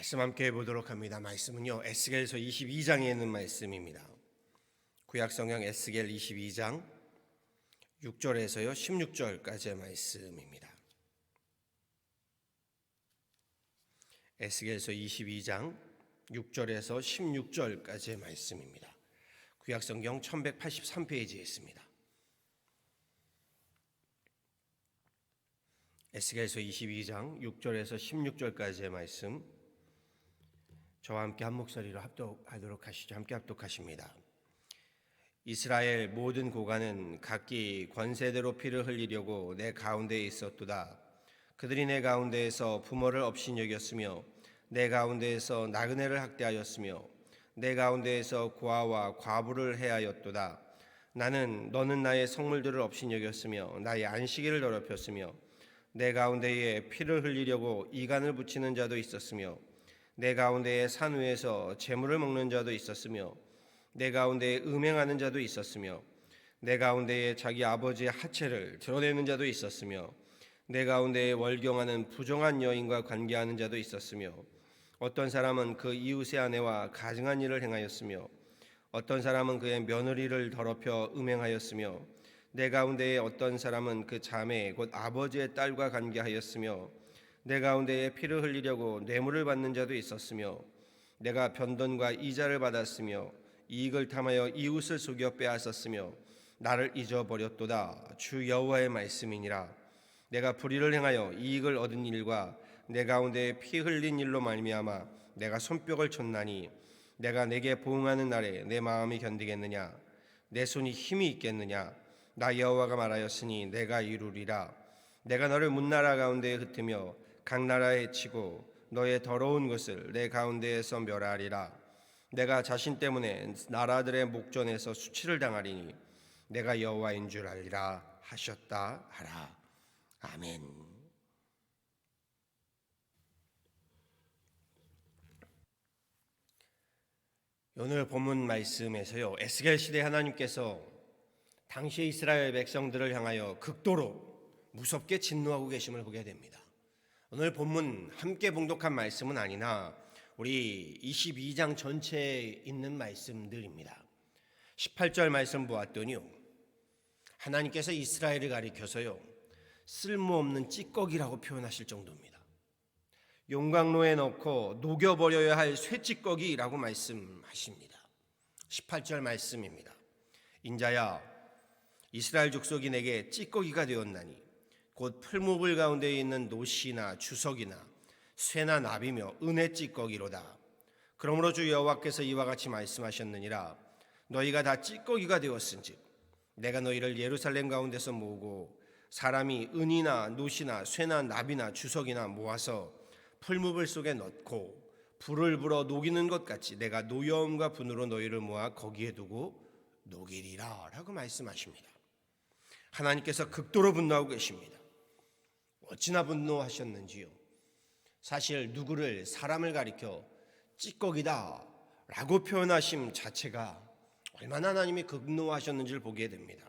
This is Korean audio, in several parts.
말씀 함께 보도록 합니다. 말씀은요, 에스겔서 22장에 있는 말씀입니다. 구약성경 에스겔 22장 6절에서요 16절까지의 말씀입니다. 에스겔서 22장 6절에서 16절까지의 말씀입니다. 구약성경 1183페이지에 있습니다. 에스겔서 22장 6절에서 16절까지의 말씀, 저와 함께 한 목소리로 합독하도록 하시죠. 함께 합독하십니다. 이스라엘 모든 고관은 각기 권세대로 피를 흘리려고 내 가운데에 있었도다. 그들이 내 가운데에서 부모를 업신여겼으며 내 가운데에서 나그네를 학대하였으며 내 가운데에서 고아와 과부를 해하였도다. 너는 나의 성물들을 업신여겼으며 나의 안식일을 더럽혔으며 내 가운데에 피를 흘리려고 이간을 붙이는 자도 있었으며 내 가운데에 산 위에서 재물을 먹는 자도 있었으며 내 가운데에 음행하는 자도 있었으며 내 가운데에 자기 아버지의 하체를 드러내는 자도 있었으며 내 가운데에 월경하는 부정한 여인과 관계하는 자도 있었으며 어떤 사람은 그 이웃의 아내와 가증한 일을 행하였으며 어떤 사람은 그의 며느리를 더럽혀 음행하였으며 내 가운데에 어떤 사람은 그 자매 곧 아버지의 딸과 관계하였으며 내 가운데에 피를 흘리려고 뇌물을 받는 자도 있었으며 내가 변돈과 이자를 받았으며 이익을 탐하여 이웃을 속여 빼앗았으며 나를 잊어버렸도다. 주 여호와의 말씀이니라. 내가 불의를 행하여 이익을 얻은 일과 내 가운데에 피 흘린 일로 말미암아 내가 손뼉을 쳤나니 내가 내게 보응하는 날에 내 마음이 견디겠느냐? 내 손이 힘이 있겠느냐? 나 여호와가 말하였으니 내가 이루리라. 내가 너를 문나라 가운데에 흩으며 각 나라에 치고 너의 더러운 것을 내 가운데에서 멸하리라. 내가 자신 때문에 나라들의 목전에서 수치를 당하리니 내가 여호와인 줄 알리라 하셨다 하라. 아멘. 오늘 본문 말씀에서요, 에스겔 시대 하나님께서 당시 이스라엘 백성들을 향하여 극도로 무섭게 진노하고 계심을 보게 됩니다. 오늘 본문 함께 봉독한 말씀은 아니나 우리 22장 전체에 있는 말씀들입니다. 18절 말씀 보았더니요, 하나님께서 이스라엘을 가리켜서요 쓸모없는 찌꺼기라고 표현하실 정도입니다. 용광로에 넣고 녹여버려야 할 쇠찌꺼기라고 말씀하십니다. 18절 말씀입니다. 인자야, 이스라엘 족속이 내게 찌꺼기가 되었나니 곧 풀무불 가운데 있는 노시나 주석이나 쇠나 나비며 은의 찌꺼기로다. 그러므로 주 여호와께서 이와 같이 말씀하셨느니라. 너희가 다 찌꺼기가 되었은즉 내가 너희를 예루살렘 가운데서 모으고 사람이 은이나 노시나 쇠나 나비나 주석이나 모아서 풀무불 속에 넣고 불을 불어 녹이는 것 같이 내가 노여움과 분으로 너희를 모아 거기에 두고 녹이리라 라고 말씀하십니다. 하나님께서 극도로 분노하고 계십니다. 어찌나 분노하셨는지요. 사실 누구를, 사람을 가리켜 찌꺼기다 라고 표현하심 자체가 얼마나 하나님이 극노하셨는지를 보게 됩니다.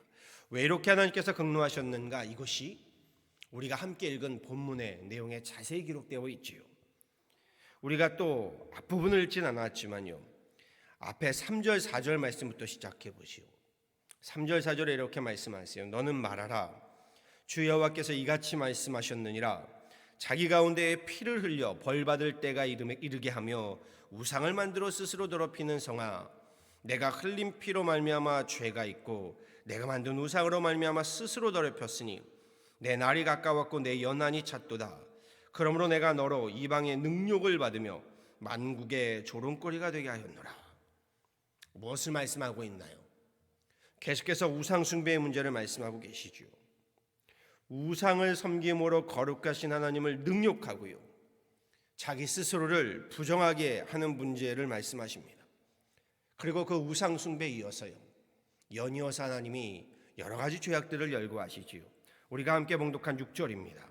왜 이렇게 하나님께서 극노하셨는가? 이것이 우리가 함께 읽은 본문의 내용에 자세히 기록되어 있지요. 우리가 또 앞부분을 읽진 않았지만요, 앞에 3절 4절 말씀부터 시작해 보시오. 3절 4절에 이렇게 말씀하세요. 너는 말하라. 주 여호와께서 이같이 말씀하셨느니라. 자기 가운데에 피를 흘려 벌받을 때가 이르게 하며 우상을 만들어 스스로 더럽히는 성아, 내가 흘린 피로 말미암아 죄가 있고 내가 만든 우상으로 말미암아 스스로 더럽혔으니 내 날이 가까웠고 내 연한이 찼도다. 그러므로 내가 너로 이방의 능욕을 받으며 만국의 조롱거리가 되게 하였노라. 무엇을 말씀하고 있나요? 계속해서 우상 숭배의 문제를 말씀하고 계시죠. 우상을 섬김으로 거룩하신 하나님을 능욕하고요, 자기 스스로를 부정하게 하는 문제를 말씀하십니다. 그리고 그 우상 숭배에 이어서요, 연이어서 하나님이 여러 가지 죄악들을 열거하시지요. 우리가 함께 봉독한 6절입니다.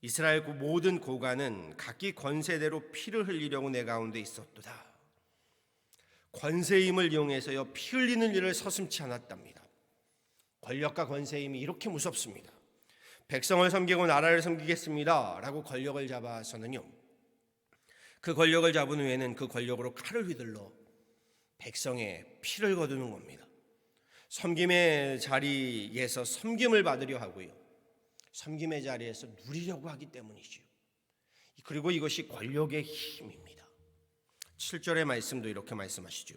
이스라엘 모든 고관은 각기 권세대로 피를 흘리려고 내 가운데 있었도다. 권세의 힘을 이용해서요 피 흘리는 일을 서슴지 않았답니다. 권력과 권세의 힘이 이렇게 무섭습니다. 백성을 섬기고 나라를 섬기겠습니다 라고 권력을 잡아서는요, 그 권력을 잡은 후에는 그 권력으로 칼을 휘둘러 백성의 피를 거두는 겁니다. 섬김의 자리에서 섬김을 받으려 하고요, 섬김의 자리에서 누리려고 하기 때문이지요. 그리고 이것이 권력의 힘입니다. 7절의 말씀도 이렇게 말씀하시죠.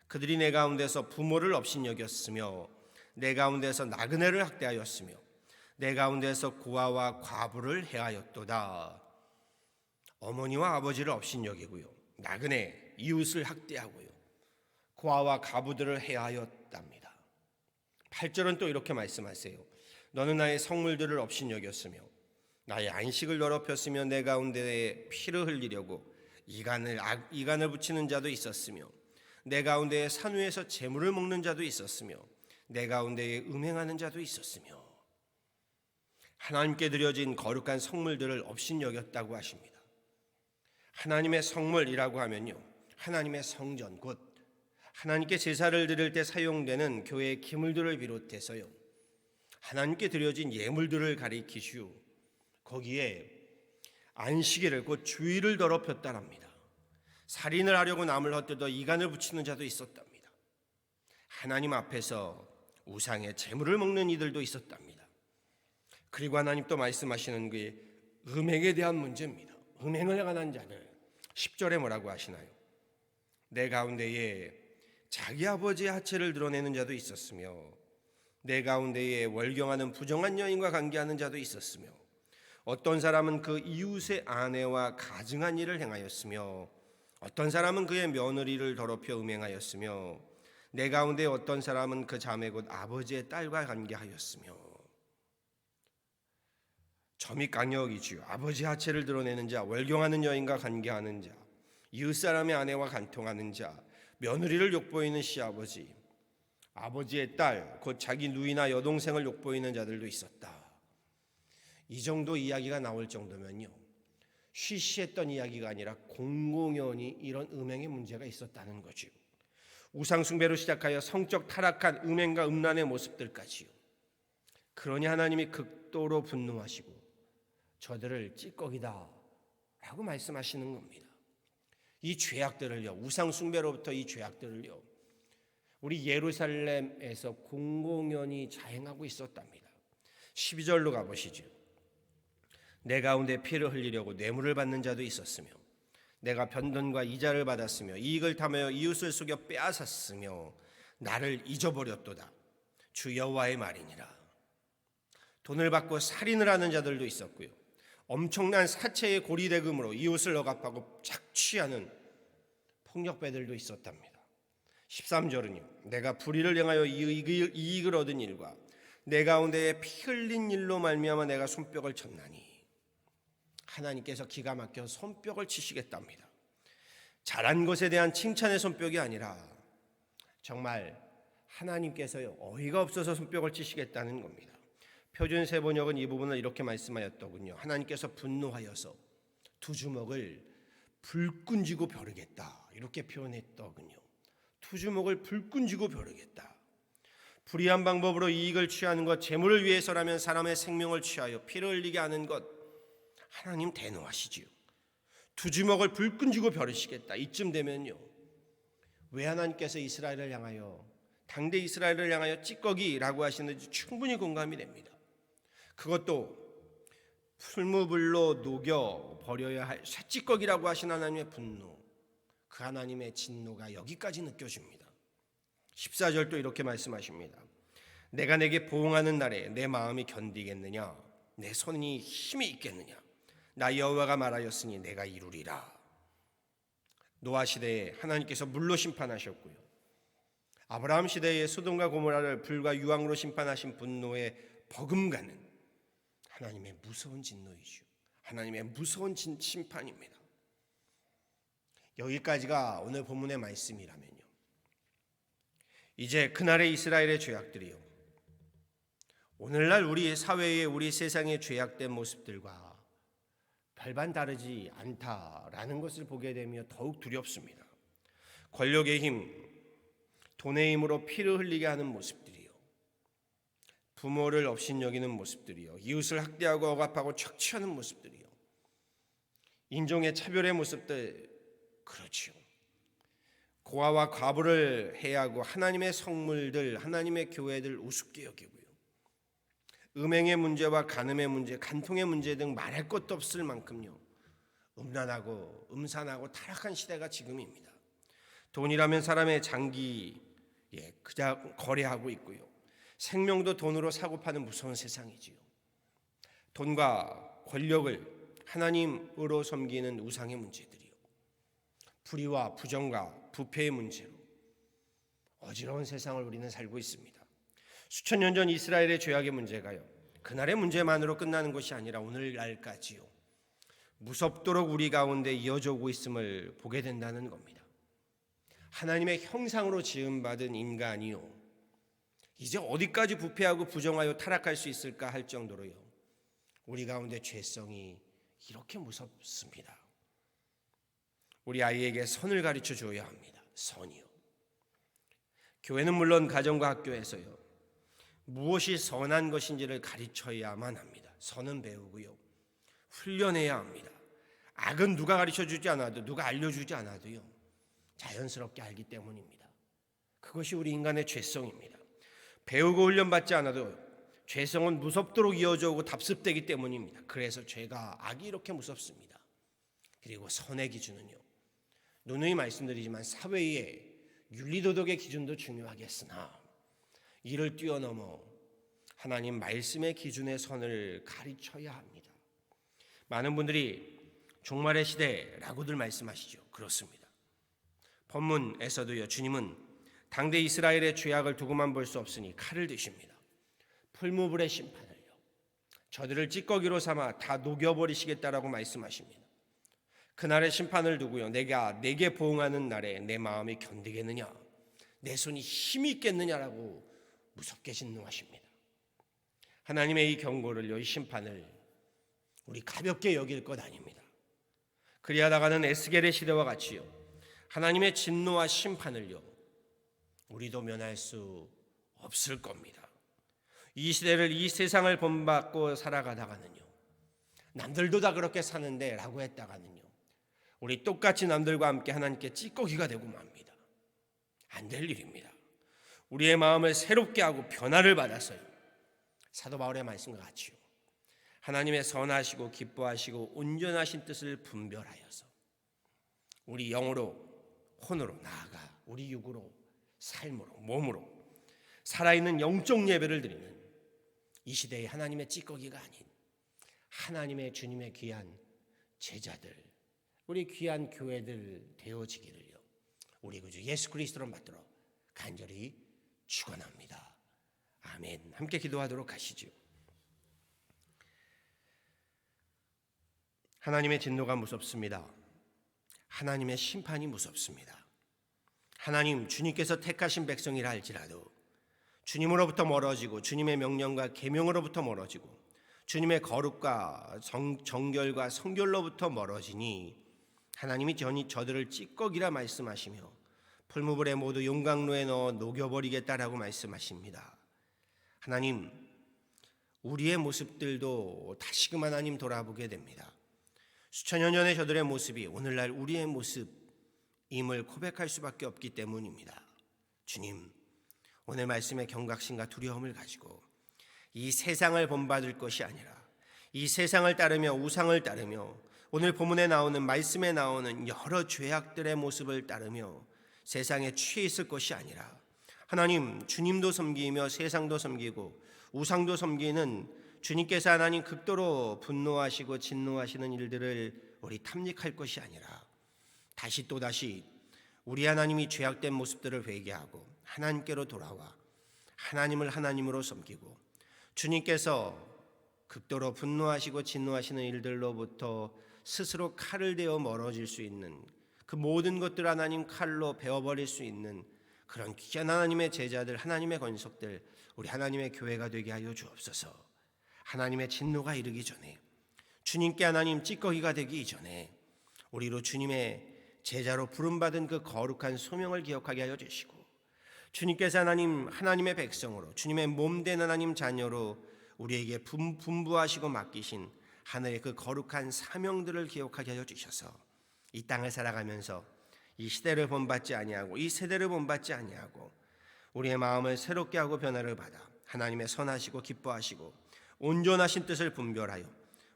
그들이 내 가운데서 부모를 업신여겼으며 내 가운데서 나그네를 학대하였으며 내 가운데서 고아와 과부를 해하였도다. 어머니와 아버지를 업신여기고요, 나그네 이웃을 학대하고요, 고아와 과부들을 해하였답니다. 8절은 또 이렇게 말씀하세요. 너는 나의 성물들을 업신여겼으며 나의 안식을 더럽혔으며 내 가운데에 피를 흘리려고 이간을 붙이는 자도 있었으며 내 가운데에 산 위에서 재물을 먹는 자도 있었으며 내 가운데에 음행하는 자도 있었으며. 하나님께 드려진 거룩한 성물들을 업신여겼다고 하십니다. 하나님의 성물이라고 하면요, 하나님의 성전, 곧 하나님께 제사를 드릴 때 사용되는 교회의 기물들을 비롯해서요, 하나님께 드려진 예물들을 가리키시오, 거기에 안식일을 곧 주일을 더럽혔다랍니다. 살인을 하려고 남을 헛되어 이간을 붙이는 자도 있었답니다. 하나님 앞에서 우상의 재물을 먹는 이들도 있었답니다. 그리고 하나님 또 말씀하시는 게 음행에 대한 문제입니다. 음행을 행하는 자들, 10절에 뭐라고 하시나요? 내 가운데에 자기 아버지의 하체를 드러내는 자도 있었으며 내 가운데에 월경하는 부정한 여인과 관계하는 자도 있었으며 어떤 사람은 그 이웃의 아내와 가증한 일을 행하였으며 어떤 사람은 그의 며느리를 더럽혀 음행하였으며 내 가운데 어떤 사람은 그 자매 곧 아버지의 딸과 관계하였으며. 점이 강력이지요. 아버지 하체를 드러내는 자, 월경하는 여인과 관계하는 자, 이웃사람의 아내와 간통하는 자, 며느리를 욕보이는 시아버지, 아버지의 딸, 곧 자기 누이나 여동생을 욕보이는 자들도 있었다. 이 정도 이야기가 나올 정도면요, 쉬쉬했던 이야기가 아니라 공공연히 이런 음행의 문제가 있었다는 거죠. 우상숭배로 시작하여 성적 타락한 음행과 음란의 모습들까지요. 그러니 하나님이 극도로 분노하시고 저들을 찌꺼기다 라고 말씀하시는 겁니다. 이 죄악들을요, 우상숭배로부터 이 죄악들을요, 우리 예루살렘에서 공공연히 자행하고 있었답니다. 12절로 가보시죠. 내 가운데 피를 흘리려고 뇌물을 받는 자도 있었으며 내가 변돈과 이자를 받았으며 이익을 탐하여 이웃을 속여 빼앗았으며 나를 잊어버렸도다. 주 여호와의 말이니라. 돈을 받고 살인을 하는 자들도 있었고요, 엄청난 사체의 고리대금으로 이웃을 억압하고 착취하는 폭력배들도 있었답니다. 13절은요, 내가 불의를 행하여 이익을 얻은 일과 내 가운데에 피 흘린 일로 말미암아 내가 손뼉을 쳤나니. 하나님께서 기가 막혀 손뼉을 치시겠답니다. 잘한 것에 대한 칭찬의 손뼉이 아니라 정말 하나님께서요, 어이가 없어서 손뼉을 치시겠다는 겁니다. 표준세 번역은 이 부분을 이렇게 말씀하였더군요. 하나님께서 분노하여서 두 주먹을 불끈 쥐고 벼르겠다, 이렇게 표현했더군요. 두 주먹을 불끈 쥐고 벼르겠다. 불의한 방법으로 이익을 취하는 것, 재물을 위해서라면 사람의 생명을 취하여 피를 흘리게 하는 것, 하나님 대노하시지요. 두 주먹을 불끈 쥐고 벼르시겠다. 이쯤 되면요, 왜 하나님께서 이스라엘을 향하여, 당대 이스라엘을 향하여 찌꺼기라고 하시는지 충분히 공감이 됩니다. 그것도 풀무불로 녹여 버려야 할 쇠찌꺼기라고 하신 하나님의 분노, 그 하나님의 진노가 여기까지 느껴집니다. 14절도 이렇게 말씀하십니다. 내가 내게 보응하는 날에 내 마음이 견디겠느냐, 내 손이 힘이 있겠느냐. 나 여호와가 말하였으니 내가 이루리라. 노아 시대에 하나님께서 물로 심판하셨고요, 아브라함 시대에 소돔과 고모라를 불과 유황으로 심판하신 분노에 버금가는 하나님의 무서운 진노이죠. 하나님의 무서운 심판입니다. 여기까지가 오늘 본문의 말씀이라면요, 이제 그날의 이스라엘의 죄악들이요, 오늘날 우리 사회의, 우리 세상의 죄악된 모습들과 별반 다르지 않다라는 것을 보게 되며 더욱 두렵습니다. 권력의 힘, 돈의 힘으로 피를 흘리게 하는 모습들이요, 부모를 업신여기는 모습들이요, 이웃을 학대하고 억압하고 착취하는 모습들이요, 인종의 차별의 모습들, 그렇지요. 고아와 과부를 해하고 하나님의 성물들, 하나님의 교회들 우습게 여기고요. 음행의 문제와 간음의 문제, 간통의 문제 등 말할 것도 없을 만큼요. 음란하고 음산하고 타락한 시대가 지금입니다. 돈이라면 사람의 장기 그냥 거래하고 있고요. 생명도 돈으로 사고 파는 무서운 세상이지요. 돈과 권력을 하나님으로 섬기는 우상의 문제들이요. 불의와 부정과 부패의 문제로 어지러운 세상을 우리는 살고 있습니다. 수천 년 전 이스라엘의 죄악의 문제가요. 그날의 문제만으로 끝나는 것이 아니라 오늘날까지요. 무섭도록 우리 가운데 이어져 오고 있음을 보게 된다는 겁니다. 하나님의 형상으로 지음받은 인간이요. 이제 어디까지 부패하고 부정하여 타락할 수 있을까 할 정도로요. 우리 가운데 죄성이 이렇게 무섭습니다. 우리 아이에게 선을 가르쳐 줘야 합니다. 선이요. 교회는 물론 가정과 학교에서요. 무엇이 선한 것인지를 가르쳐야만 합니다. 선은 배우고요. 훈련해야 합니다. 악은 누가 가르쳐주지 않아도, 누가 알려주지 않아도요. 자연스럽게 알기 때문입니다. 그것이 우리 인간의 죄성입니다. 배우고 훈련받지 않아도 죄성은 무섭도록 이어져 오고 답습되기 때문입니다. 그래서 죄가, 악이 이렇게 무섭습니다. 그리고 선의 기준은요. 누누이 말씀드리지만 사회의 윤리도덕의 기준도 중요하겠으나 이를 뛰어넘어 하나님 말씀의 기준의 선을 가르쳐야 합니다. 많은 분들이 종말의 시대라고들 말씀하시죠. 그렇습니다. 본문에서도요. 주님은 당대 이스라엘의 죄악을 두고만 볼 수 없으니 칼을 드십니다. 풀무불의 심판을요. 저들을 찌꺼기로 삼아 다 녹여버리시겠다라고 말씀하십니다. 그날의 심판을 두고요. 내게 보응하는 날에 내 마음이 견디겠느냐, 내 손이 힘이 있겠느냐라고 무섭게 진노하십니다. 하나님의 이 경고를요, 이 심판을 우리 가볍게 여길 것 아닙니다. 그리하다가는 에스겔의 시대와 같이요, 하나님의 진노와 심판을요, 우리도 면할 수 없을 겁니다. 이 시대를, 이 세상을 본받고 살아가다가는요, 남들도 다 그렇게 사는데 라고 했다가는요, 우리 똑같이 남들과 함께 하나님께 찌꺼기가 되고 맙니다. 안 될 일입니다. 우리의 마음을 새롭게 하고 변화를 받아서요, 사도 바울의 말씀과 같이요, 하나님의 선하시고 기뻐하시고 온전하신 뜻을 분별하여서 우리 영으로, 혼으로, 나아가 우리 육으로, 삶으로, 몸으로 살아있는 영적 예배를 드리는 이 시대의 하나님의 찌꺼기가 아닌 하나님의 주님의 귀한 제자들, 우리 귀한 교회들 되어지기를요, 우리 구주 예수 그리스도로 받들어 간절히 축원합니다. 아멘. 함께 기도하도록 하시죠. 하나님의 진노가 무섭습니다. 하나님의 심판이 무섭습니다. 하나님, 주님께서 택하신 백성이라 할지라도 주님으로부터 멀어지고 주님의 명령과 계명으로부터 멀어지고 주님의 거룩과 정결과 성결로부터 멀어지니 하나님이 저들을 찌꺼기라 말씀하시며 풀무불에 모두 용광로에 넣어 녹여버리겠다라고 말씀하십니다. 하나님, 우리의 모습들도 다시금 하나님 돌아보게 됩니다. 수천여 년의 저들의 모습이 오늘날 우리의 모습임을 고백할 수밖에 없기 때문입니다. 주님, 오늘 말씀의 경각심과 두려움을 가지고 이 세상을 본받을 것이 아니라 이 세상을 따르며 우상을 따르며 오늘 본문에 나오는, 말씀에 나오는 여러 죄악들의 모습을 따르며 세상에 취해 있을 것이 아니라 하나님, 주님도 섬기며 세상도 섬기고 우상도 섬기는 주님께서 하나님 극도로 분노하시고 진노하시는 일들을 우리 탐닉할 것이 아니라 또다시 우리 하나님이 죄악된 모습들을 회개하고 하나님께로 돌아와 하나님을 하나님으로 섬기고 주님께서 극도로 분노하시고 진노하시는 일들로부터 스스로 칼을 대어 멀어질 수 있는 그 모든 것들 하나님 칼로 베어버릴 수 있는 그런 귀한 하나님의 제자들, 하나님의 권속들, 우리 하나님의 교회가 되게 하여 주옵소서. 하나님의 진노가 이르기 전에, 주님께 하나님 찌꺼기가 되기 이전에 우리로 주님의 제자로 부름받은 그 거룩한 소명을 기억하게 하여 주시고, 주님께서 하나님의 백성으로, 주님의 몸된 하나님 자녀로 우리에게 분부하시고 맡기신 하늘의 그 거룩한 사명들을 기억하게 하여 주셔서 이 땅을 살아가면서 이 시대를 본받지 아니하고 이 세대를 본받지 아니하고 우리의 마음을 새롭게 하고 변화를 받아 하나님의 선하시고 기뻐하시고 온전하신 뜻을 분별하여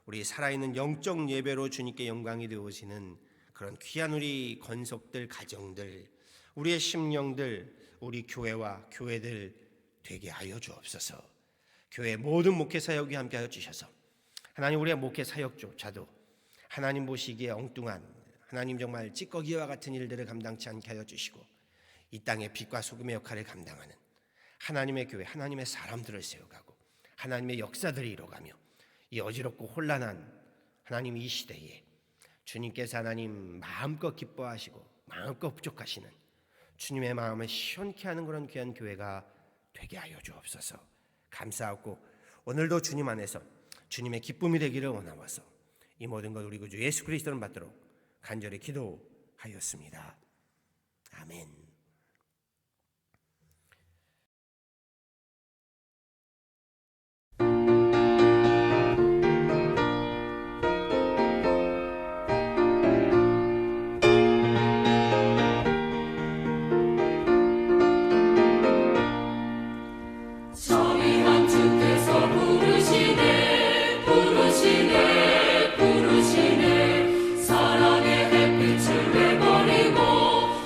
우리 살아있는 영적 예배로 주님께 영광이 되어지는 그런 귀한 우리 건속들, 가정들, 우리의 심령들, 우리 교회와 교회들 되게 하여 주옵소서. 교회 모든 목회 사역이 함께하여 주셔서 하나님 우리의 목회 사역조차도 하나님 보시기에 엉뚱한 하나님 정말 찌꺼기와 같은 일들을 감당치 않게 하여 주시고 이 땅의 빛과 소금의 역할을 감당하는 하나님의 교회, 하나님의 사람들을 세워가고 하나님의 역사들을 이뤄가며 이 어지럽고 혼란한 하나님 이 시대에 주님께서 하나님 마음껏 기뻐하시고 마음껏 부족하시는 주님의 마음을 시원케 하는 그런 귀한 교회가 되게 하여 주옵소서. 감사하고 오늘도 주님 안에서 주님의 기쁨이 되기를 원하와서 이 모든 것 우리 구주 예수 그리스도를 받도록 간절히 기도하였습니다. 아멘.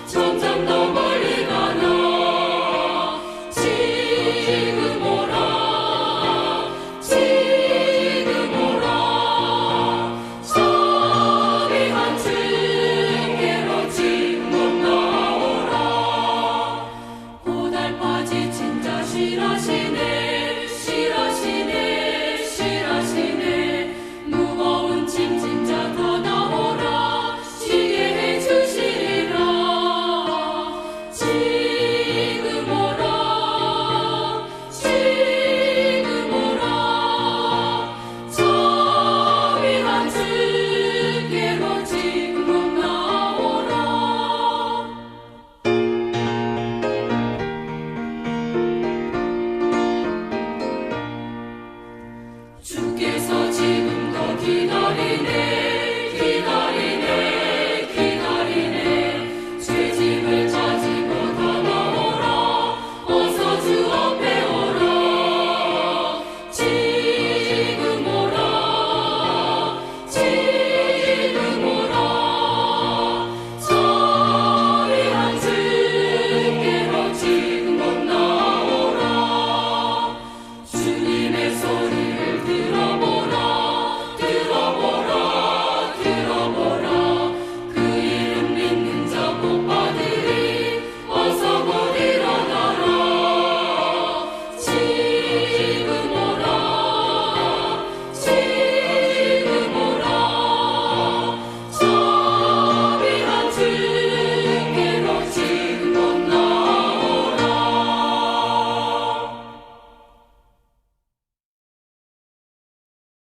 점점 더 멀리 가나 지금